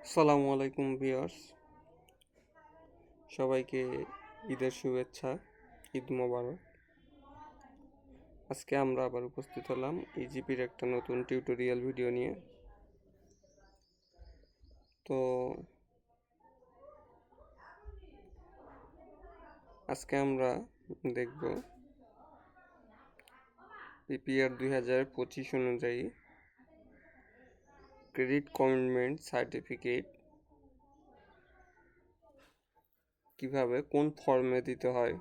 আসসালামু আলাইকুম ভিউয়ার্স, সবাইকে ঈদের শুভেচ্ছা। ঈদ মোবারক। আজকে আমরা আবার উপস্থিত হলাম ইজিপির একটা নতুন টিউটোরিয়াল ভিডিও নিয়ে। তো আজকে আমরা দেখব পিপিআর 2025 অনুযায়ী ক্রেডিট কমিটমেন্ট সার্টিফিকেট কিভাবে কোন ফর্মে দিতে হয়।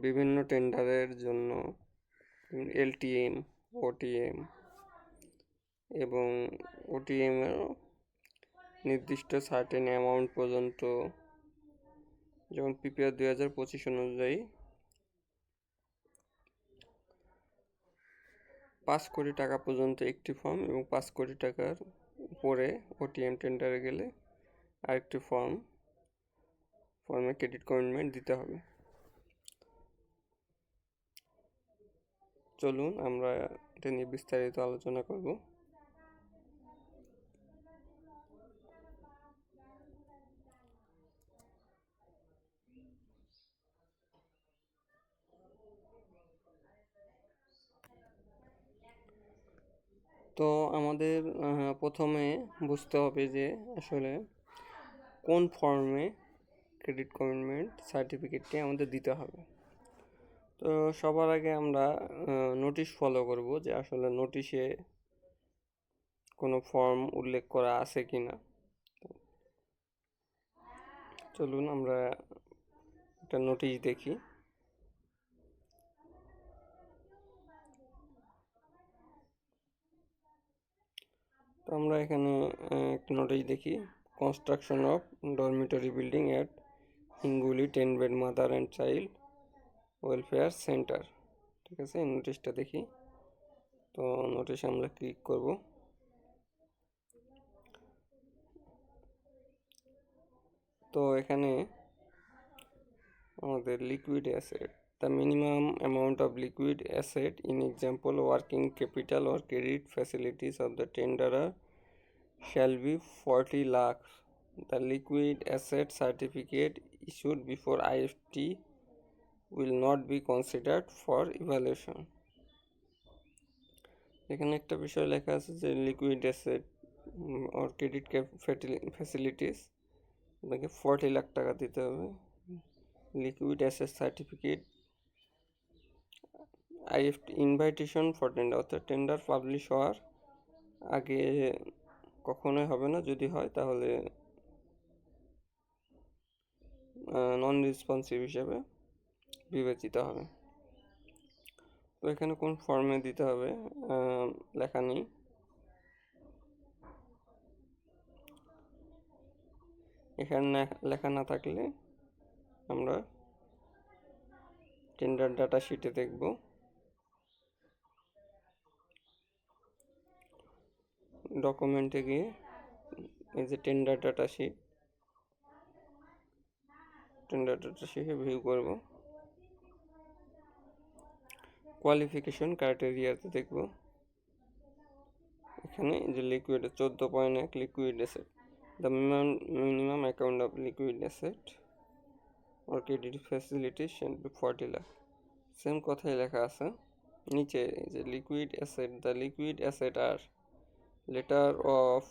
বিভিন্ন টেন্ডারের জন্য এলটিএম, ওটিএম এবং ওটিএমেরও নির্দিষ্ট সার্টেন অ্যামাউন্ট পর্যন্ত, যেমন পিপিআর 2025 অনুযায়ী 5 কোটি টাকা পর্যন্ত একটি ফর্ম এবং 5 কোটি টাকার উপরে ওটিএম টেন্ডারে গেলে আরেকটি ফর্মে ক্রেডিট কমিটমেন্ট দিতে হবে। চলুন আমরা এটা নিয়ে বিস্তারিত আলোচনা করব। তো আমাদের প্রথমে বুঝতে হবে যে আসলে কোন ফর্মে ক্রেডিট কমিটমেন্ট সার্টিফিকেটটি আমাদের দিতে হবে। তো সবার আগে আমরা নোটিশ ফলো করব যে আসলে নোটিশে কোনো ফর্ম উল্লেখ করা আছে কিনা। চলুন আমরা একটা নোটিশ দেখি। তো আমরা এখানে একটা নোটিশ দেখি, construction of dormitory building at Hinguli 10 bed mother and child welfare centre. ঠিক আছে, এই নোটিশটা দেখি। তো নোটিশে আমরা ক্লিক করব। তো এখানে আমাদের liquid asset, the minimum amount of liquid asset in example working capital or credit facilities of the tenderer shall be 40 lakhs. The liquid asset certificate issued before IFT will not be considered for evaluation. এখানে একটা বিষয় লেখা আছে যে liquid asset or credit facilities আপনাকে 40 লাখ টাকা দিতে হবে। Liquid asset certificate IFT invitation for tender, অর্থাৎ টেন্ডার পাবলিশ হওয়ার আগে কখনোই হবে না, যদি হয় তাহলে নন রেসপন্সিভ হিসেবে বিবেচিত হবে। তো এখানে কোন ফর্মে দিতে হবে লেখা নেই। এখানে লেখা না থাকলে আমরা টেন্ডার ডাটা শিটে দেখব। ডকুমেন্টে গিয়ে এই যে টেন্ডার ডাটা শিটে ভিউ করব। কোয়ালিফিকেশন ক্রাইটেরিয়াতে দেখব। এখানে যে liquid 14.1 liquid asset, the minimum account of liquid asset or credit facility shall be 40 lakh. Same কথাই লেখা আছে নিচে যে liquid asset, the liquid asset আর letter of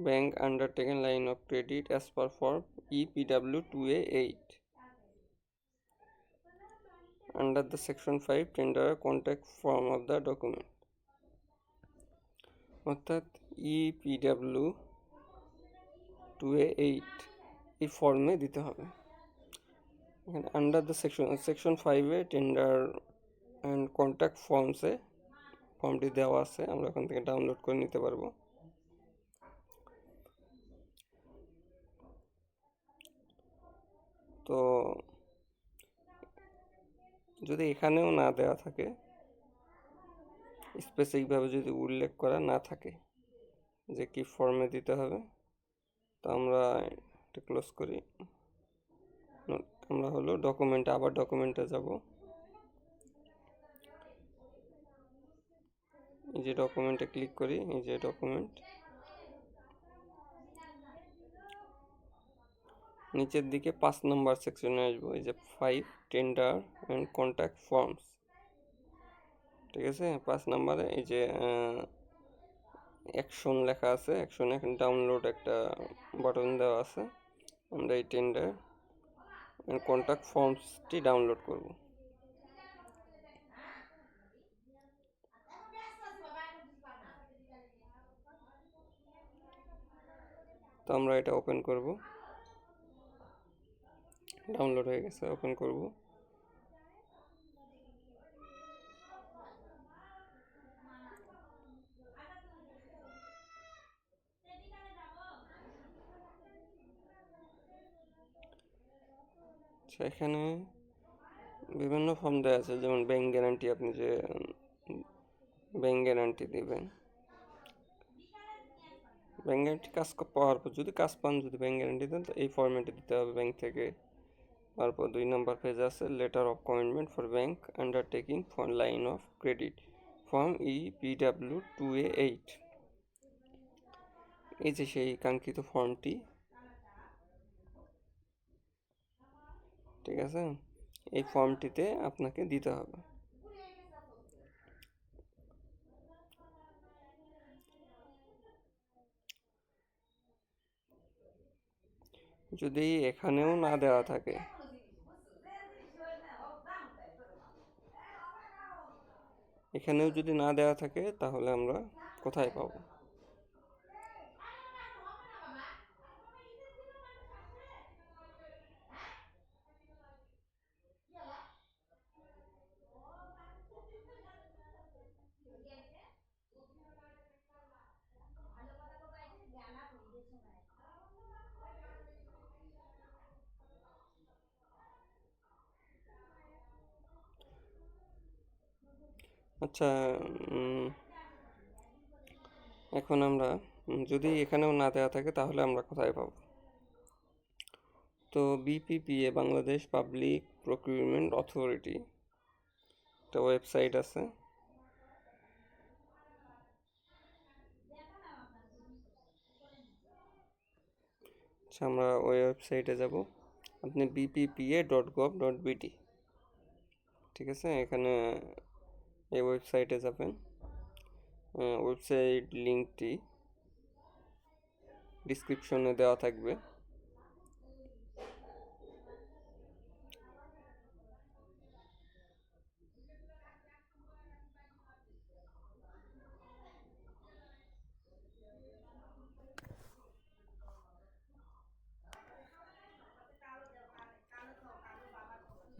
bank undertaken line of credit as per form EPW 2A8 under the section 5 tender contact form of the document. অর্থাৎ EPW 2A8 এই ফর্মে দিতে হবে। এখানে আন্ডার দ্য সেকশন 5-এ tender and contact ফর্মটি দেওয়া আছে, আমরা এখান থেকে ডাউনলোড করে নিতে পারবো। তো যদি এখানেও না দেওয়া থাকে, স্পেসিফিকভাবে যদি উল্লেখ করা না থাকে যে কি ফর্মে দিতে হবে, তো আমরা এটা ক্লোজ করি। আমরা হলো ডকুমেন্টে, আবার ডকুমেন্টে যাব। এই যে ডকুমেন্টে ক্লিক করি, এই যে ডকুমেন্ট, নিচের দিকে 5 নম্বর সেকশনে আসবো, এই যে 5 টেন্ডার অ্যান্ড কন্ট্যাক্ট ফর্মস। ঠিক আছে, 5 নম্বরে এই যে অ্যাকশন লেখা আছে, অ্যাকশন এখানে ডাউনলোড একটা বাটন দেওয়া আছে। আমরা এই টেন্ডার অ্যান্ড কন্ট্যাক্ট ফর্মসটি ডাউনলোড করব। তো আমরা এটা ওপেন করব, ডাউনলোড হয়ে গেছে, ওপেন করব। এখানে বিভিন্ন ফর্ম দেওয়া আছে, যেমন ব্যাংক গ্যারান্টি, আপনি যে ব্যাংক গ্যারান্টি দিবেন, ব্যাংক গ্যারান্টি কাজ পাওয়ার পর যদি কাজ পান, যদি ব্যাংক গ্যারান্টি দেন তো এই ফর্মেটে দিতে হবে ব্যাংক থেকে। তারপর 2 নম্বর পেজ আছে letter of commitment for bank undertaking for line of credit form EPW 2A8। এই যে সেই কাঙ্ক্ষিত ফর্মটি, ঠিক আছে, এই ফর্মটিতে আপনাকে দিতে হবে। যদি এখানেও না দেওয়া থাকে, এখানেও যদি না দেওয়া থাকে তাহলে আমরা কোথায় পাবো? আচ্ছা, এখন আমরা যদি এখানেও না দেওয়া থাকে তাহলে আমরা কোথায় পাবো? তো BPPA, Bangladesh public procurement authority, একটা ওয়েবসাইট আছে। আচ্ছা, আমরা ওই ওয়েবসাইটে যাব। আপনি bppa.gov.bt, ঠিক আছে, এখানে এই ওয়েবসাইটে যাবেন। ওয়েবসাইট লিঙ্কটি ডিসক্রিপশনে দেওয়া থাকবে।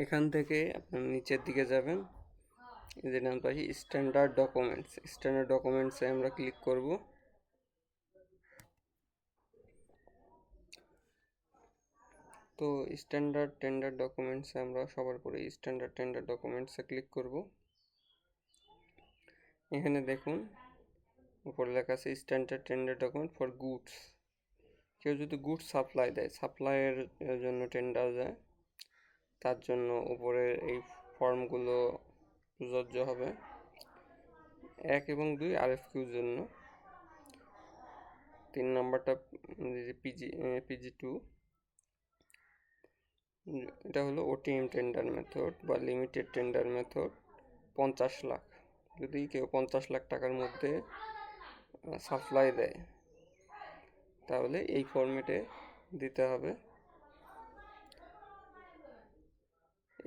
এখান থেকে আপনি নিচের দিকে যাবেন, এই যে নাম পাচ্ছি স্ট্যান্ডার্ড ডকুমেন্টস, স্ট্যান্ডার্ড ডকুমেন্টসে আমরা ক্লিক করব। তো স্ট্যান্ডার্ড টেন্ডার ডকুমেন্টসে আমরা সবার পরে স্ট্যান্ডার্ড টেন্ডার ডকুমেন্টসে ক্লিক করব। এখানে দেখুন উপরে লেখা আছে standard tender document for goods. কেউ যদি গুডস সাপ্লাই দেয়, সাপ্লাইয়ের জন্য টেন্ডার দেয়, তার জন্য উপরে এই ফর্মগুলো প্রযোজ্য হবে। 1 এবং 2 RFQর জন্য, 3 নাম্বারটা PG2, এটা হলো OTM টেন্ডার মেথড বা লিমিটেড টেন্ডার মেথড, 50 লাখ। যদি কেউ 50 লাখ টাকার মধ্যে সাপ্লাই দেয় তাহলে এই ফর্মেটে দিতে হবে,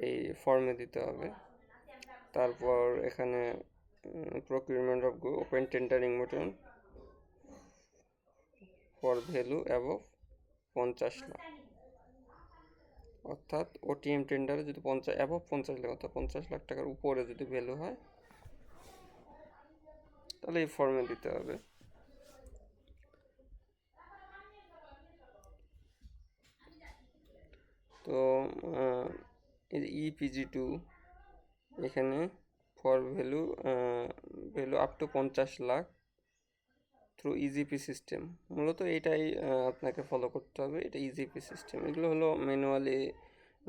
এই ফর্মে দিতে হবে। তারপর এখানে প্রকিউরমেন্ট অফ ওপেন টেন্ডারিং মতন ফর ভ্যালু অ্যাবভ 50 লাখ, অর্থাৎ OTM টেন্ডারে যদি 50 লাখ, অর্থাৎ 50 লাখ টাকার উপরে যদি ভ্যালু হয় তাহলে এই ফর্মে দিতে হবে। তো এই EPG2 এখানে for value up to 50 lakh through e-GP system, মূলত এটাই আপনাকে ফলো করতে হবে, এটা ইজিপি সিস্টেম। এগুলো হলো ম্যানুয়ালি,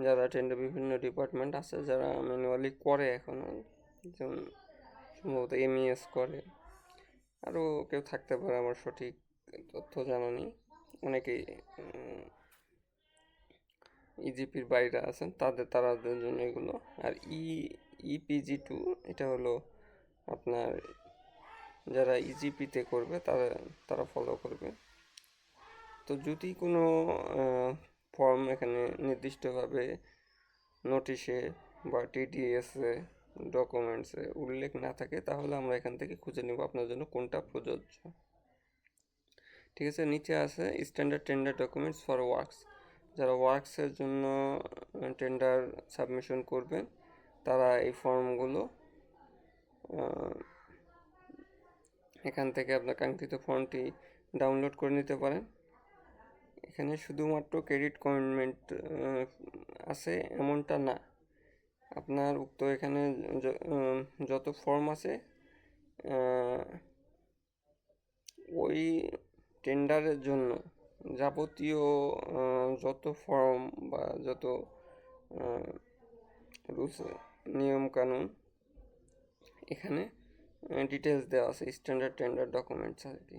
যারা টেন্ডার বিভিন্ন ডিপার্টমেন্ট আছে যারা ম্যানুয়ালি করে এখনও, যেমন সম্ভবত MES করে, আরও কেউ থাকতে পারে, আমার সঠিক তথ্য জানা নেই, অনেকেই ইজিপির বাইরে আছেন তাদের জন্য এগুলো। আর ইপিজি2 এটা হলো আপনার যারা ইজিপিতে করবে তারা ফলো করবে। তো যদি কোনো ফর্ম এখানে নির্দিষ্টভাবে নোটিশে বা টিডিএসে ডকুমেন্টসে উল্লেখ না থাকে, তাহলে আমরা এখান থেকে খুঁজে নেব আপনার জন্য কোনটা প্রযোজ্য। ঠিক আছে, নিচে আছে standard tender documents for works. যারা ওয়ার্কসের জন্য টেন্ডার সাবমিশন করবেন তারা এই ফর্মগুলো এখান থেকে আপনার কাঙ্ক্ষিত ফর্মটি ডাউনলোড করে নিতে পারেন। এখানে শুধুমাত্র ক্রেডিট কমিটমেন্ট আছে এমনটা না, আপনার উক্ত এখানে যত ফর্ম আছে ওই টেন্ডারের জন্য যাবতীয় যত ফর্ম বা যত রুলস নিয়মকানুন এখানে ডিটেলস দেওয়া আছে, স্ট্যান্ডার্ড টেন্ডার ডকুমেন্টস আর কি।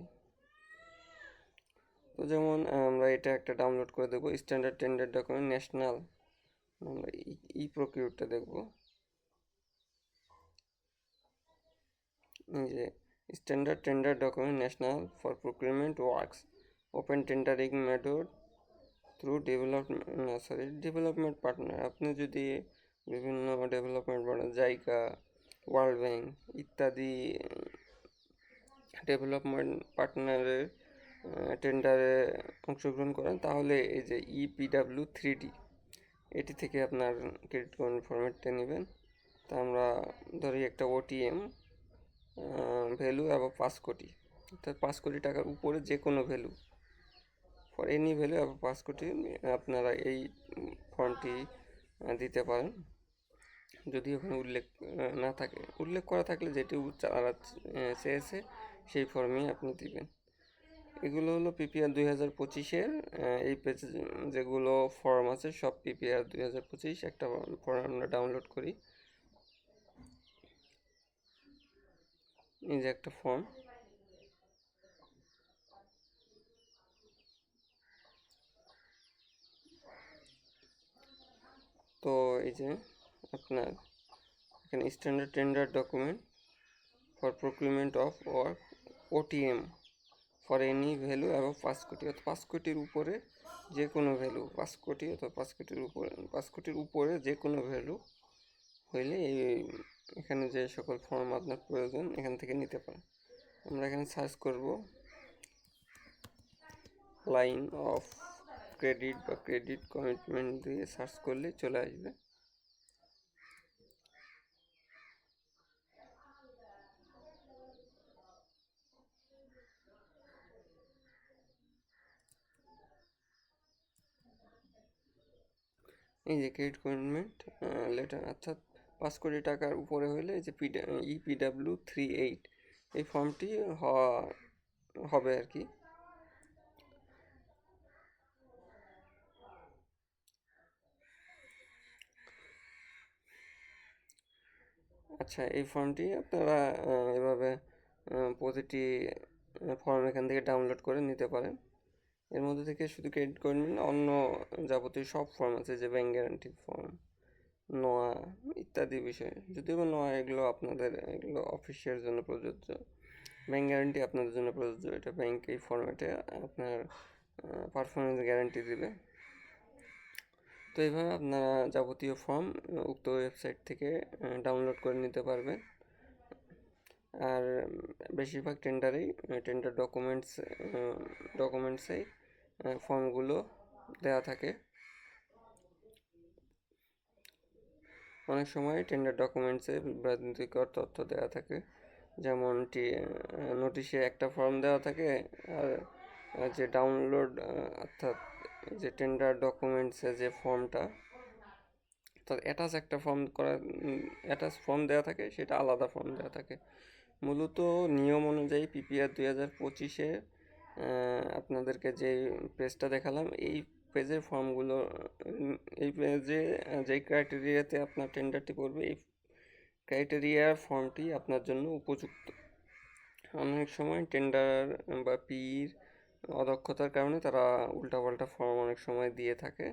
তো যেমন আমরা এটা একটা ডাউনলোড করে দেবো, স্ট্যান্ডার্ড টেন্ডার ডকুমেন্ট ন্যাশনাল, আমরা প্রকিউরটা দেখব। এই যে standard tender document national for procurement works, open tendering method through development partner. আপনি যদি বিভিন্ন development partner, JICA, world bank ইত্যাদি ডেভেলপমেন্ট পার্টনারের টেন্ডারে অংশগ্রহণ করেন, তাহলে এই যে EPW3D এটি থেকে আপনার ক্রেডিট কার্ড ফরম্যাটটা নেবেন। তা আমরা ধরি একটা OTM ভ্যালু এবং 5 কোটি, অর্থাৎ 5 কোটি টাকার উপরে যে কোনো ভ্যালু, ফর এনি ভ্যালু এবং 5 কোটি আপনারা এই ফর্মটি দিতে পারেন। যদি ওখানে উল্লেখ না থাকে, উল্লেখ করা থাকলে যেটি চেয়েছে সেই ফর্মেই আপনি দিবেন। এগুলো হলো PPR 2025-এর এই পেজে যেগুলো ফর্ম আছে সব PPR 2025 একটা ফর্ম আমরা ডাউনলোড করি। এই যে একটা ফর্ম, তো এই যে আপনার এখানে standard tender document for procurement of work OTM for any value এবং 5 কোটি, অর্থাৎ 5 কোটির উপরে যে কোনো ভ্যালু, 5 কোটি অথবা 5 কোটির উপরে, 5 কোটির উপরে যে কোনো ভ্যালু হইলে এখানে যে সকল ফর্ম আপনার প্রয়োজন এখান থেকে নিতে পারেন। আমরা এখানে সার্চ করব লাইন অফ ক্রেডিট বা ক্রেডিট কমিটমেন্ট দিয়ে সার্চ করলে চলে আসবে। এই যে ক্রেডিট কমিটমেন্ট লেটার, অর্থাৎ 5 কোটি টাকার উপরে হলে এই যে EPW38 এই ফর্মটি হবে আর কি। আচ্ছা, এই ফর্মটি আপনারা এভাবে প্রতিটি ফর্ম এখান থেকে ডাউনলোড করে নিতে পারেন। এর মধ্যে থেকে শুধু ক্রেডিট কমিটমেন্ট না, অন্য যাবতীয় সব ফর্ম আছে, যে ব্যাংক গ্যারান্টির ফর্ম, নোয়া ইত্যাদি বিষয়। যদিও নোয়া এগুলো অফিসের জন্য প্রযোজ্য, ব্যাংক গ্যারান্টি আপনাদের জন্য প্রযোজ্য। এটা ব্যাংক এই ফর্ম্যাটে আপনার পারফরমেন্স গ্যারান্টি দিবে। তো এইভাবে আপনারা যাবতীয় ফর্ম উক্ত ওয়েবসাইট থেকে ডাউনলোড করে নিতে পারবেন। আর বেশিরভাগ টেন্ডার ডকুমেন্টসেই ফর্মগুলো দেওয়া থাকে। অনেক সময় টেন্ডার ডকুমেন্টসে বিভ্রান্তিকর তথ্য দেওয়া থাকে, যেমন নোটিশে একটা ফর্ম দেওয়া থাকে, আর যে ডাউনলোড অর্থাৎ যে টেন্ডার ডকুমেন্টসে যে ফর্মটা, অর্থাৎ অ্যাটাচ ফর্ম দেওয়া থাকে, সেটা আলাদা ফর্ম দেওয়া থাকে। মূলত নিয়ম অনুযায়ী PPR 2025-এ আপনাদেরকে যে পেজটা দেখালাম, এই পেজের ফর্মগুলো, এই পেজে যেই ক্রাইটেরিয়াতে আপনার টেন্ডারটি পড়বে এই ক্রাইটেরিয়ার ফর্মটি আপনার জন্য উপযুক্ত। অনেক সময় টেন্ডার বা অদক্ষতার কারণে তারা উল্টাপাল্টা ফর্ম অনেক সময় দিয়ে থাকে।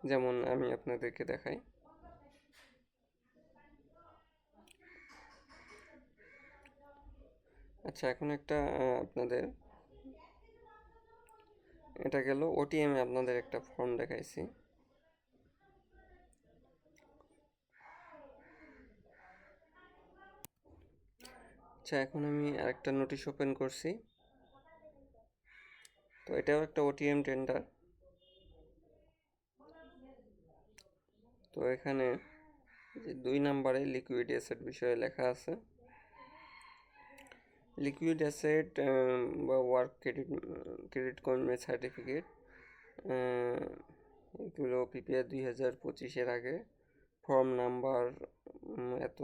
যেমন আমি আপনাদেরকে দেখাই। আচ্ছা, এখন একটা আপনাদের এটা গেল ওটিএমে আপনাদের একটা ফর্ম দেখাইছি। আচ্ছা, এখন আমি আরেকটা নোটিশ ওপেন করছি। তো এটাও একটা ওটিএম টেন্ডার। তো এখানে যে 2 নম্বরে লিকুইড অ্যাসেট বিষয়ে লেখা আছে। লিকুইড অ্যাসেট বা ওয়ার্ক ক্রেডিট কমিটমেন্ট সার্টিফিকেট, এগুলো পিপিআর 2025-এর আগে ফর্ম নাম্বার এত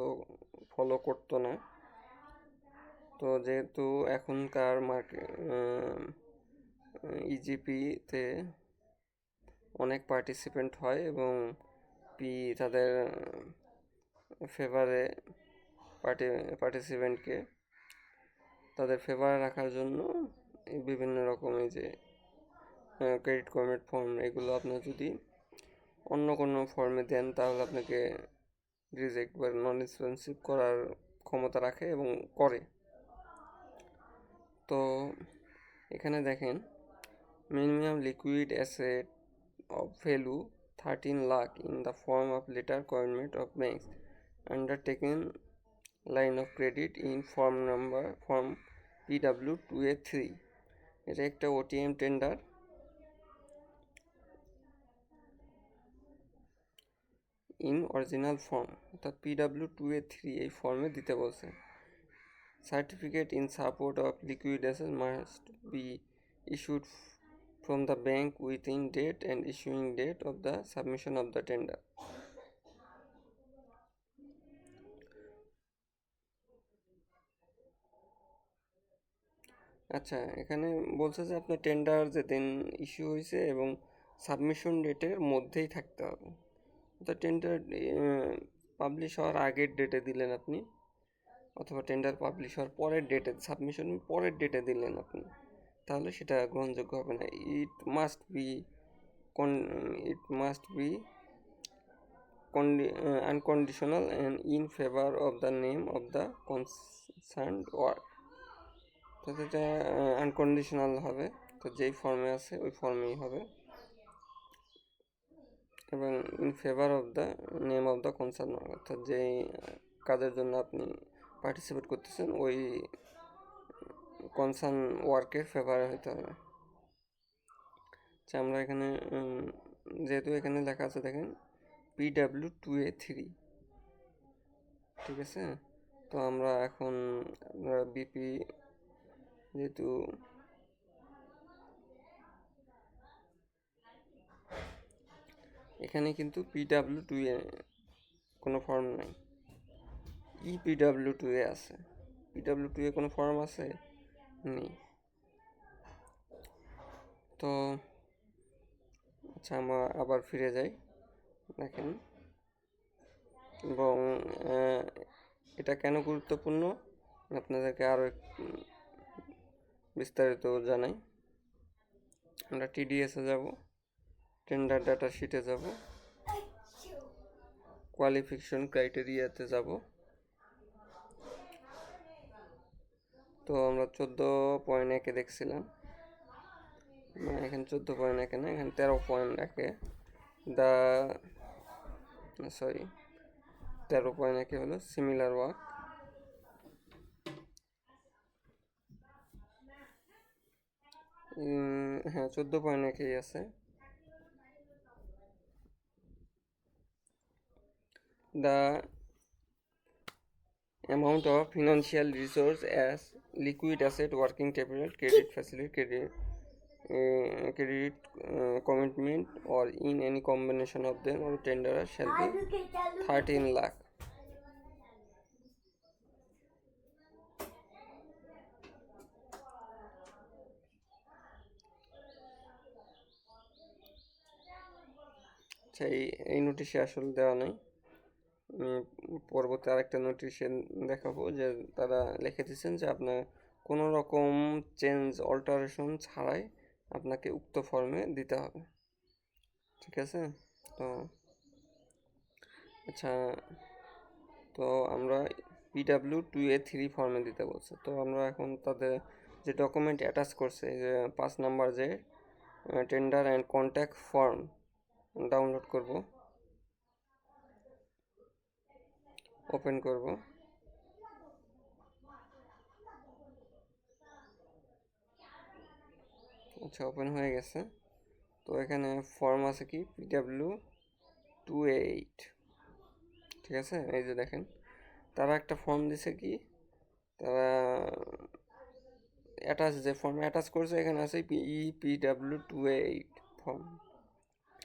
ফলো করতো না। তো যেহেতু এখনকার ইজিপিতে অনেক পার্টিসিপেন্ট হয় এবং তাদের ফেভারে পার্টিসিপেন্টকে তাদের ফেভারে রাখার জন্য বিভিন্ন রকম এই যে ক্রেডিট কমিটমেন্ট ফর্ম, এগুলো আপনার যদি অন্য কোনো ফর্মে দেন তাহলে আপনাকে রিজেক্ট বা নন রেসপন্সিভ করার ক্ষমতা রাখে এবং করে। তো এখানে দেখেন, minimum liquid asset of value 13 lakh in the form of letter commitment of banks undertaken line of credit in form PW2A3। এটা একটা OTM tender. In original form, অর্থাৎ PW2A3 এই ফর্মে দিতে বলছে। Certificate in support of liquid asset must be issued from the bank within date and issuing date of the submission of the tender। আচ্ছা, এখানে বলছে যে আপনার টেন্ডার যেদিন ইস্যু হয়েছে এবং সাবমিশন ডেটের মধ্যেই থাকতে হবে। তো টেন্ডার পাবলিশ হওয়ার আগের ডেটে দিলেন আপনি, অথবা টেন্ডার পাবলিশ হওয়ার পরের ডেটে, সাবমিশন পরের ডেটে দিলেন আপনি, তাহলে সেটা গ্রহণযোগ্য হবে না। It must be unconditional and in favor of the name of the concerned ward। তো এটা আনকন্ডিশনাল হবে, তো যেই ফর্মে আছে ওই ফর্মেই হবে, এবং in favour of the name of the concern, অর্থাৎ যেই কাজের জন্য আপনি পার্টিসিপেট করতেছেন ওই কনসার্ন ওয়ার্কের ফেভারে হতে হবে। আচ্ছা, আমরা এখানে যেহেতু এখানে লেখা আছে দেখেন PW2A3, ঠিক আছে। তো আমরা এখন বিপি যেহেতু এখানে কিন্তু PW2A কোনো ফর্ম নাই, PW2A আছে। PW2A কোনো ফর্ম আছে নেই। তো আচ্ছা, আমরা আবার ফিরে যাই। দেখেন, এবং এটা কেন গুরুত্বপূর্ণ আপনাদেরকে আরও বিস্তারিত জানাই। আমরা টিডিএসে যাব, টেন্ডার ডাটা শিটে যাব, কোয়ালিফিকেশন ক্রাইটেরিয়াতে যাব। তো আমরা 14.1-এ দেখছিলাম, এখানে 14.1-এ না, এখানে 13.1-এ 13.1-এ হলো সিমিলার ওয়ার্ক। হ্যাঁ, 14.1-এই আছে। The amount of financial resource as liquid asset, working capital, credit facility, credit commitment, or in any combination of them or tenderer shall be 13 lakh। আচ্ছা, এই নোটিশে আসলে দেওয়া নাই, পরবর্তী আরেকটা নোটিশে দেখাবো যে তারা লিখে দিচ্ছেন যে আপনার কোনো রকম অল্টারেশন ছাড়াই আপনাকে উক্ত ফর্মে দিতে হবে, ঠিক আছে। তো আচ্ছা, তো আমরা PW2A3 ফর্মে দিতে বলছে। তো আমরা এখন তাদের যে ডকুমেন্ট অ্যাটাচ করছে, যে 5 নাম্বার যে tender and contact form download করব, ওপেন করব। আচ্ছা, ওপেন হয়ে গেছে। তো এখানে ফর্ম আছে কি PW2A8, ঠিক আছে। এই যে দেখেন, তারা একটা ফর্ম দিছে কি, তারা যে ফর্ম অ্যাটাচ করছে এখানে আছে PW2A8 ফর্ম,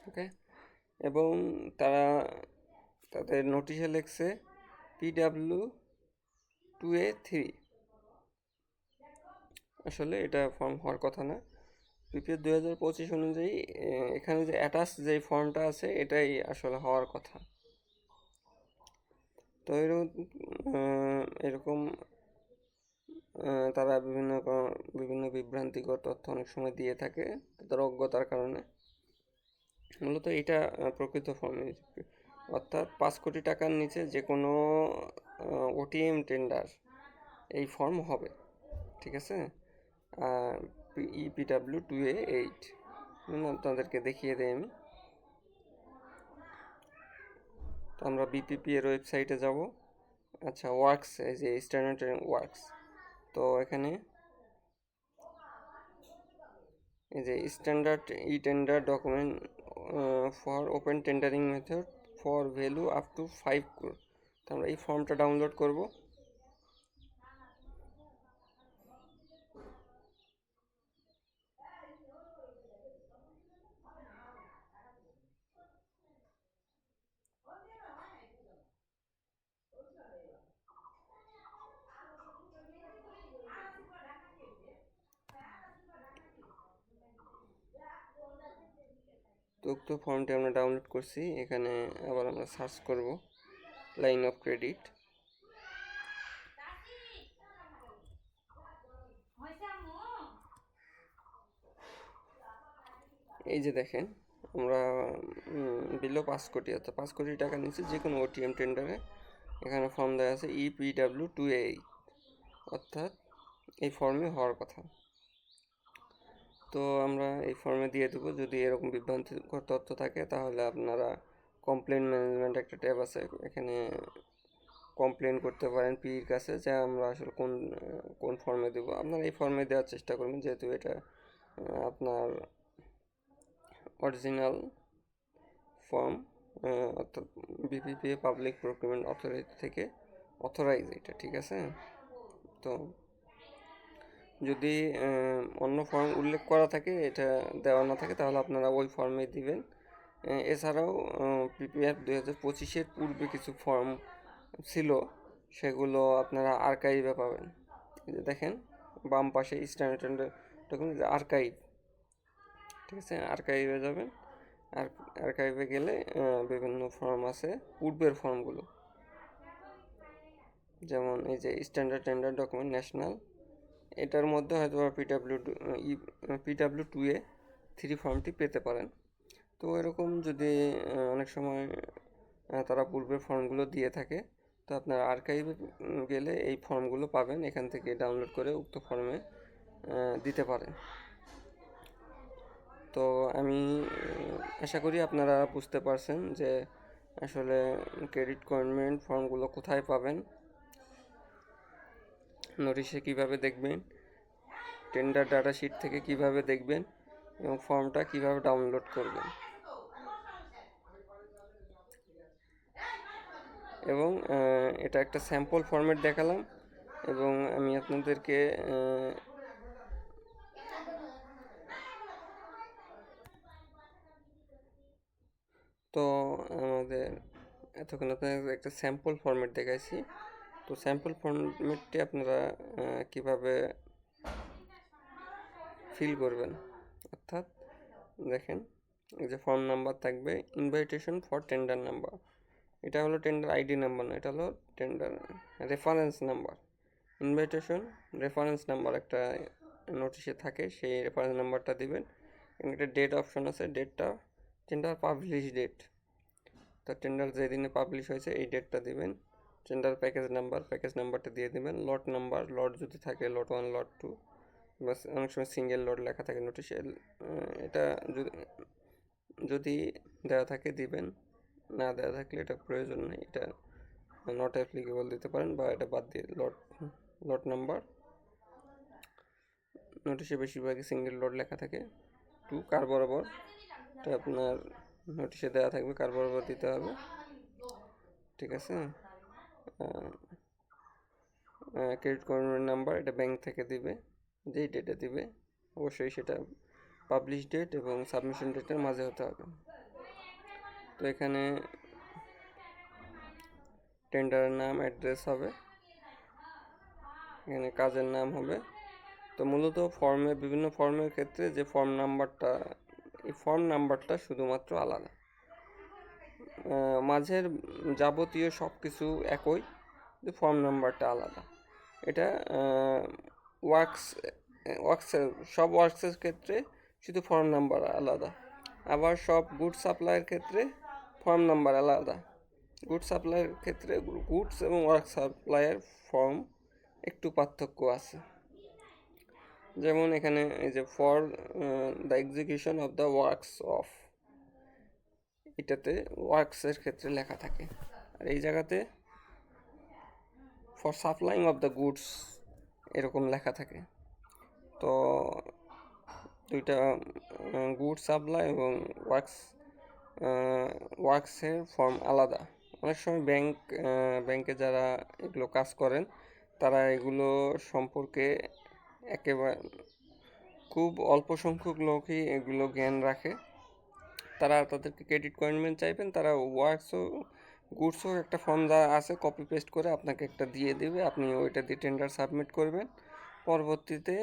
ওকে। এবং তারা তাদের নোটিশে লিখছে PW2A3। আসলে এটা ফর্ম হওয়ার কথা না। PPF 2025 অনুযায়ী এখানে যে অ্যাটাচ যে ফর্মটা আছে এটাই আসলে হওয়ার কথা। তো এরকম তারা বিভিন্ন বিভ্রান্তিকর তথ্য অনেক সময় দিয়ে থাকে তাদের অজ্ঞতার কারণে। মূলত এটা প্রকৃত ফর্ম, অর্থাৎ 5 কোটি টাকার নিচে যে কোনো OTM টেন্ডার এই ফর্ম হবে, ঠিক আছে। PW2A8 আপনাদেরকে দেখিয়ে দেই আমি। তো আমরা BPP এর ওয়েবসাইটে যাব। আচ্ছা, ওয়ার্কস, এই যে স্ট্যান্ডার্ড ওয়ার্কস। তো এখানে এই যে standard tender document for open tendering method for value up to 5 crore। তো আমরা এই ফর্মটা ডাউনলোড করব। তো উক্ত ফর্মটি আমরা ডাউনলোড করছি। এখানে আবার আমরা সার্চ করব লাইন অফ ক্রেডিট। এই যে দেখেন, আমরা বিলো 5 কোটি, অর্থাৎ 5 কোটি টাকার নিচে যে কোনো OTM টেন্ডারে এখানে ফর্ম দেওয়া আছে EPW2A8, অর্থাৎ এই ফর্মে হওয়ার কথা। তো আমরা এই ফর্মে দিয়ে দেবো। যদি এরকম বিভ্রান্তিকর তথ্য থাকে তাহলে আপনারা কমপ্লেন ম্যানেজমেন্ট একটা ট্যাব আছে, এখানে কমপ্লেন করতে পারেন পির কাছে যে আমরা আসলে কোন ফর্মে দেবো। আপনারা এই ফর্মে দেওয়ার চেষ্টা করবেন, যেহেতু এটা আপনার অরিজিনাল ফর্ম, অর্থাৎ BPPA পাবলিক প্রকিউরমেন্ট অথরিটি থেকে অথরাইজ এটা, ঠিক আছে। তো যদি অন্য ফর্ম উল্লেখ করা থাকে, এটা দেওয়া না থাকে, তাহলে আপনারা ওই ফর্মে দিবেন। এছাড়াও PPF 2025-এর পূর্বে কিছু ফর্ম ছিল, সেগুলো আপনারা আর্কাইভে পাবেন। দেখেন বাম পাশে স্ট্যান্ডার্ড ডকুমেন্ট আর্কাইভ, ঠিক আছে। আর্কাইভে যাবেন, আর আর্কাইভে গেলে বিভিন্ন ফর্ম আছে, পূর্বের ফর্মগুলো, যেমন এই যে স্ট্যান্ডার্ড টেন্ডার ডকুমেন্ট ন্যাশনাল, এটার মধ্যে হয়তো PW2A3 ফর্মটি পেতে পারেন। তো এরকম যদি অনেক সময় তারা পূর্বের ফর্মগুলো দিয়ে থাকে, তো আপনার আর্কাইভে গেলে এই ফর্মগুলো পাবেন, এখান থেকে ডাউনলোড করে উক্ত ফর্মে দিতে পারেন। তো আমি আশা করি আপনারা বুঝতে পারছেন যে আসলে ক্রেডিট কমিটমেন্ট ফর্মগুলো কোথায় পাবেন, নোটিশে কিভাবে দেখবেন, টেন্ডার ডাটা শিট থেকে কিভাবে দেখবেন, এবং ফর্মটা কিভাবে ডাউনলোড করবেন। এবং এটা একটা স্যাম্পল ফরম্যাট দেখালাম, এবং আমি আপনাদেরকে তো আমাদের এতক্ষণ আপনাদের একটা স্যাম্পল ফরম্যাট দেখাইছি। তো স্যাম্পল ফরম্যাটটি আপনারা কিভাবে ফিল করবেন, অর্থাৎ দেখেন এই যে ফর্ম নাম্বার থাকবে ইনভাইটেশন ফর টেন্ডার নাম্বার, এটা হলো টেন্ডার আইডি নাম্বার না, এটা হলো tender reference number. Invitation reference number একটা নোটিশে থাকে, সেই রেফারেন্স নাম্বারটা দিবেন। একটা ডেট অপশন আছে, ডেটটা টেন্ডার পাবলিশ ডেট, তো টেন্ডার যেদিনে পাবলিশ হয়েছে এই ডেটটা দিবেন। টেন্ডার প্যাকেজ নাম্বারটা দিয়ে দিবেন। লট নাম্বার, লট যদি থাকে লট 1 লট 2, বাস অনেক সময় সিঙ্গেল লট লেখা থাকে নোটিশে, এটা যদি যদি দেওয়া থাকে দিবেন, না দেওয়া থাকলে এটা প্রয়োজন নেই, এটা নট অ্যাপ্লিকেবল দিতে পারেন বা এটা বাদ দিয়ে লট নাম্বার, নোটিশে বেশিরভাগই সিঙ্গেল লট লেখা থাকে। 2 কার বরাবর, এটা আপনার নোটিশে দেওয়া থাকবে কার বরাবর দিতে হবে, ঠিক আছে। ক্রেডিট কার্ডের নাম্বার, এটা ব্যাংক থেকে দিবে, যেই ডেটে দিবে অবশ্যই সেটা পাবলিশ ডেট এবং সাবমিশন ডেটের মাঝে হতে হবে। তো এখানে টেন্ডারের নাম, অ্যাড্রেস হবে, এখানে কাজের নাম হবে। তো মূলত বিভিন্ন ফর্মের ক্ষেত্রে যে ফর্ম নাম্বারটা, এই ফর্ম নাম্বারটা শুধুমাত্র আলাদা, মাঝের যাবতীয় সব কিছু একই, ফর্ম নাম্বারটা আলাদা। এটা সব ওয়ার্কসের ক্ষেত্রে শুধু ফর্ম নাম্বার আলাদা, আবার সব গুডস সাপ্লাইয়ের ক্ষেত্রে ফর্ম নাম্বার আলাদা। গুডস সাপ্লাইয়ের ক্ষেত্রে গুডস এবং ওয়ার্ক সাপ্লাইয়ের ফর্ম একটু পার্থক্য আছে। যেমন এখানে এই যে for the execution of the works of, এটাতে ওয়ার্কসের ক্ষেত্রে লেখা থাকে, আর এই জায়গাতে for supplying of the goods এরকম লেখা থাকে। তো দুইটা গুড সাপ্লাই এবং ওয়ার্কসের ফর্ম আলাদা। অনেক সময় ব্যাংকে যারা এগুলো কাজ করেন তারা এগুলো সম্পর্কে একেবারে খুব অল্প সংখ্যক লোকই এগুলো জ্ঞান রাখে। তারা তাদেরকে ক্রেডিট কমিটমেন্ট চাইবেন, তারা গুডসও একটা ফর্ম যা আছে কপি পেস্ট করে আপনাকে একটা দিয়ে দেবে, আপনি ওইটা দিয়ে টেন্ডার সাবমিট করবেন। পরবর্তীতে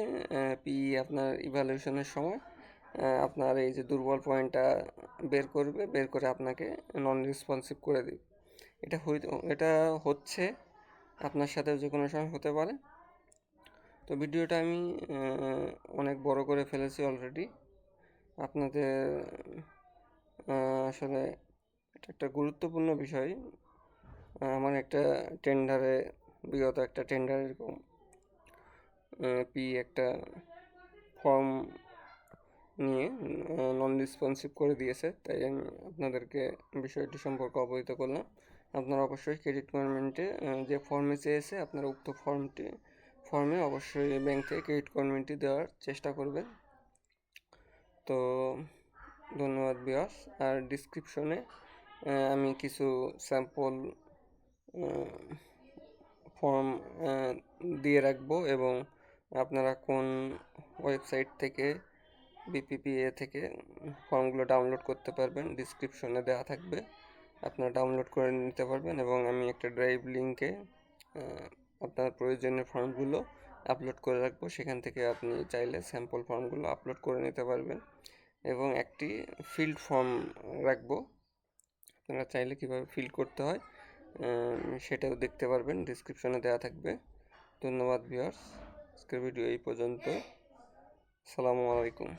আপনার ইভ্যালুয়েশনের সময় আপনার এই যে দুর্বল পয়েন্টটা বের করে আপনাকে নন রেসপন্সিভ করে দেবে। এটা হচ্ছে আপনার সাথেও যে কোনো সময় হতে পারে। তো ভিডিওটা আমি অনেক বড় করে ফেলেছি অলরেডি। আপনাদের আসলে এটা একটা গুরুত্বপূর্ণ বিষয়। আমার একটা বিগত একটা টেন্ডারে এরকম একটা ফর্ম নিয়ে নন রেসপন্সিভ করে দিয়েছে, তাই আমি আপনাদেরকে বিষয়টি সম্পর্কে অবহিত করলাম। আপনারা অবশ্যই ক্রেডিট কমিটমেন্টে যে ফর্মে চেয়েছে আপনারা উক্ত ফর্মে অবশ্যই ব্যাংক থেকে ক্রেডিট কমিটমেন্টটি দেওয়ার চেষ্টা করবেন। তো ধন্যবাদ ভিউয়ার্স। আর ডিসক্রিপশনে আমি কিছু স্যাম্পল ফর্ম দিয়ে রাখবো, এবং আপনারা কোন ওয়েবসাইট থেকে বিপিপিএ থেকে ফর্মগুলো ডাউনলোড করতে পারবেন ডিসক্রিপশনে দেওয়া থাকবে, আপনারা ডাউনলোড করে নিতে পারবেন। এবং আমি একটা ড্রাইভ লিঙ্কে আপনার প্রয়োজনীয় ফর্মগুলো আপলোড করে রাখবো, সেখান থেকে আপনি চাইলে স্যাম্পল ফর্মগুলো আপলোড করে নিতে পারবেন। এবং একটি ফিল্ড ফর্ম রাখবো, আপনারা চাইলে কীভাবে ফিল করতে হয় সেটাও দেখতে পারবেন, ডিসক্রিপশনে দেওয়া থাকবে। ধন্যবাদ ভিউয়ার্স, আজকের ভিডিও এই পর্যন্ত। আসসালামু আলাইকুম।